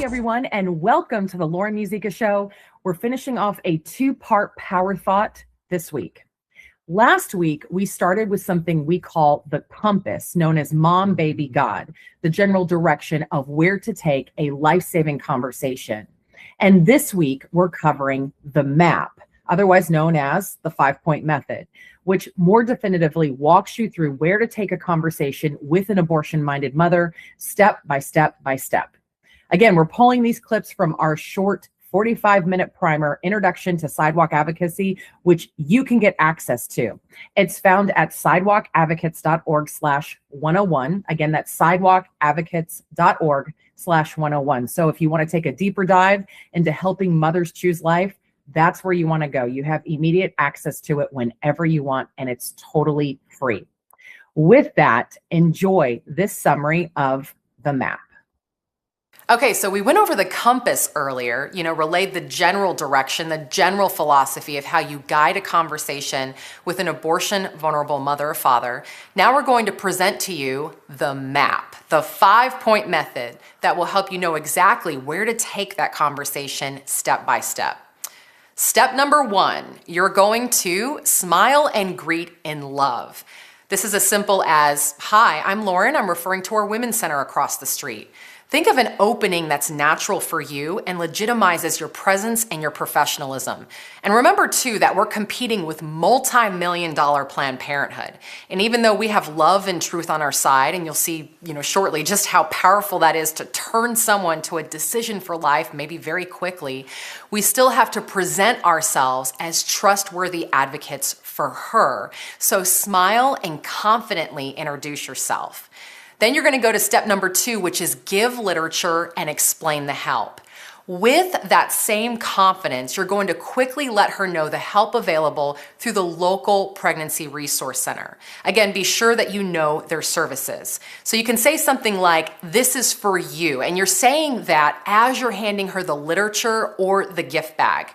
everyone, and welcome to the Lauren Musica Show. We're finishing off a two-part power thought this week. Last week, we started with something we call the compass, known as Mom, Baby, God, the general direction of where to take a life-saving conversation. And this week, we're covering the map, otherwise known as the 5-point method, which more definitively walks you through where to take a conversation with an abortion-minded mother, step by step by step. Again, we're pulling these clips from our short 45-minute primer, Introduction to Sidewalk Advocacy, which you can get access to. It's found at sidewalkadvocates.org/101. Again, that's sidewalkadvocates.org/101. So if you want to take a deeper dive into helping mothers choose life, that's where you want to go. You have immediate access to it whenever you want, and it's totally free. With that, enjoy this summary of the map. Okay, so we went over the compass earlier, relayed the general direction, the general philosophy of how you guide a conversation with an abortion vulnerable mother or father. Now we're going to present to you the map, the 5-point method that will help you know exactly where to take that conversation step by step. Step number 1, you're going to smile and greet in love. This is as simple as, "Hi, I'm Lauren. I'm referring to our Women's Center across the street." Think of an opening that's natural for you and legitimizes your presence and your professionalism. And remember too that we're competing with multi-million-dollar Planned Parenthood. And even though we have love and truth on our side, and you'll see, shortly just how powerful that is to turn someone to a decision for life, maybe very quickly, we still have to present ourselves as trustworthy advocates for her. So smile and confidently introduce yourself. Then you're going to go to step number 2, which is give literature and explain the help. With that same confidence, you're going to quickly let her know the help available through the local pregnancy resource center. Again, be sure that you know their services. So you can say something like, "This is for you," and you're saying that as you're handing her the literature or the gift bag.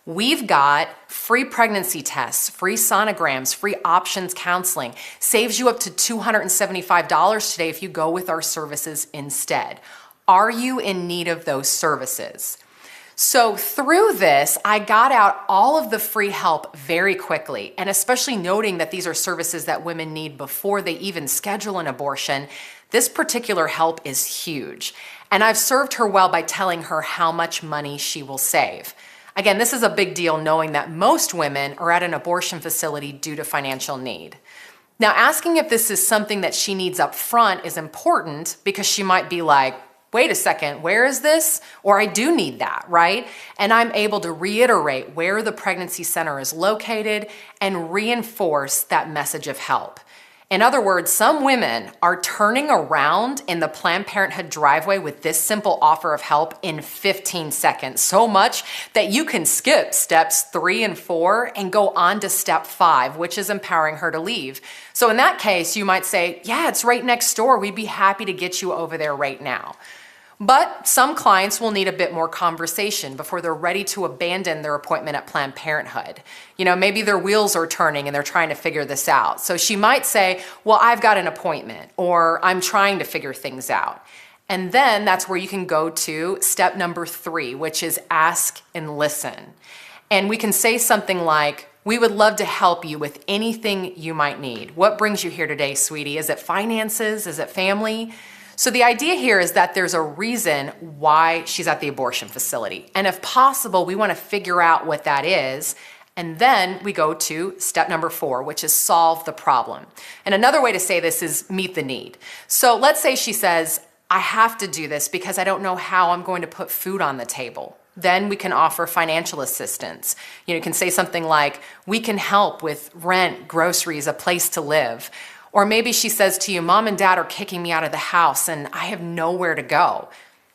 We've got free pregnancy tests, free sonograms, free options counseling. Saves you up to $275 today if you go with our services instead. Are you in need of those services? So through this, I got out all of the free help very quickly, and especially noting that these are services that women need before they even schedule an abortion. This particular help is huge, and I've served her well by telling her how much money she will save. Again, this is a big deal knowing that most women are at an abortion facility due to financial need. Now, asking if this is something that she needs up front is important because she might be like, "Wait a second, where is this?" Or "I do need that," right? And I'm able to reiterate where the pregnancy center is located and reinforce that message of help. In other words, some women are turning around in the Planned Parenthood driveway with this simple offer of help in 15 seconds, so much that you can skip steps 3 and 4 and go on to step 5, which is empowering her to leave. So in that case, you might say, "Yeah, it's right next door. We'd be happy to get you over there right now." But some clients will need a bit more conversation before they're ready to abandon their appointment at Planned Parenthood. Maybe their wheels are turning and they're trying to figure this out. So she might say, "Well, I've got an appointment," or "I'm trying to figure things out." And then that's where you can go to step number 3, which is ask and listen. And we can say something like, "We would love to help you with anything you might need. What brings you here today, sweetie? Is it finances? Is it family?" So the idea here is that there's a reason why she's at the abortion facility. And if possible, we want to figure out what that is. And then we go to step number 4, which is solve the problem. And another way to say this is meet the need. So let's say she says, "I have to do this because I don't know how I'm going to put food on the table." Then we can offer financial assistance. You can say something like, "We can help with rent, groceries, a place to live." Or maybe she says to you, "Mom and Dad are kicking me out of the house and I have nowhere to go."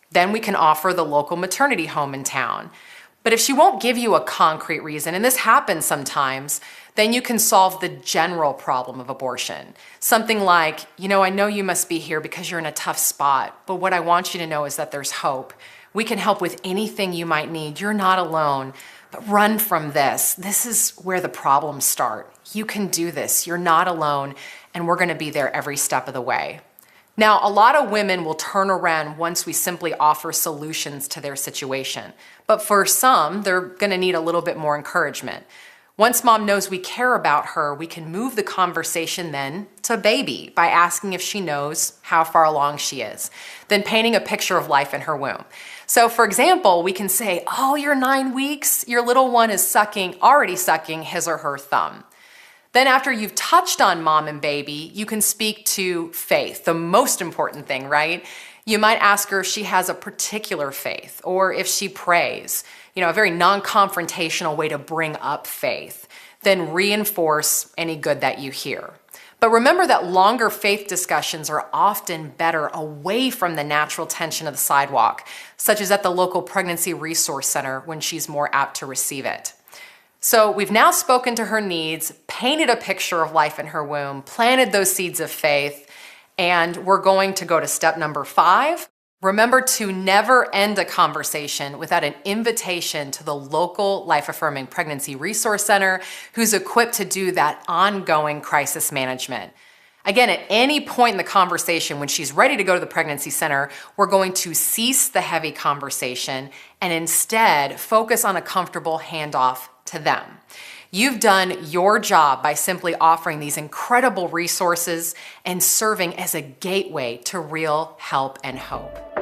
Then we can offer the local maternity home in town. But if she won't give you a concrete reason, and this happens sometimes, then you can solve the general problem of abortion. Something like, "I know you must be here because you're in a tough spot, but what I want you to know is that there's hope. We can help with anything you might need. You're not alone. But run from this. This is where the problems start. You can do this. You're not alone, and we're going to be there every step of the way." Now, a lot of women will turn around once we simply offer solutions to their situation. But for some, they're going to need a little bit more encouragement. Once mom knows we care about her, we can move the conversation then to baby by asking if she knows how far along she is, then painting a picture of life in her womb. So for example, we can say, oh, you're 9 weeks, your little one is already sucking his or her thumb. Then after you've touched on mom and baby, you can speak to faith, the most important thing, right? You might ask her if she has a particular faith or if she prays, a very non-confrontational way to bring up faith. Then reinforce any good that you hear. But remember that longer faith discussions are often better away from the natural tension of the sidewalk, such as at the local pregnancy resource center when she's more apt to receive it. So we've now spoken to her needs, painted a picture of life in her womb, planted those seeds of faith, and we're going to go to step number 5. Remember to never end a conversation without an invitation to the local life-affirming pregnancy resource center who's equipped to do that ongoing crisis management. Again, at any point in the conversation, when she's ready to go to the pregnancy center, we're going to cease the heavy conversation and instead focus on a comfortable handoff to them. You've done your job by simply offering these incredible resources and serving as a gateway to real help and hope.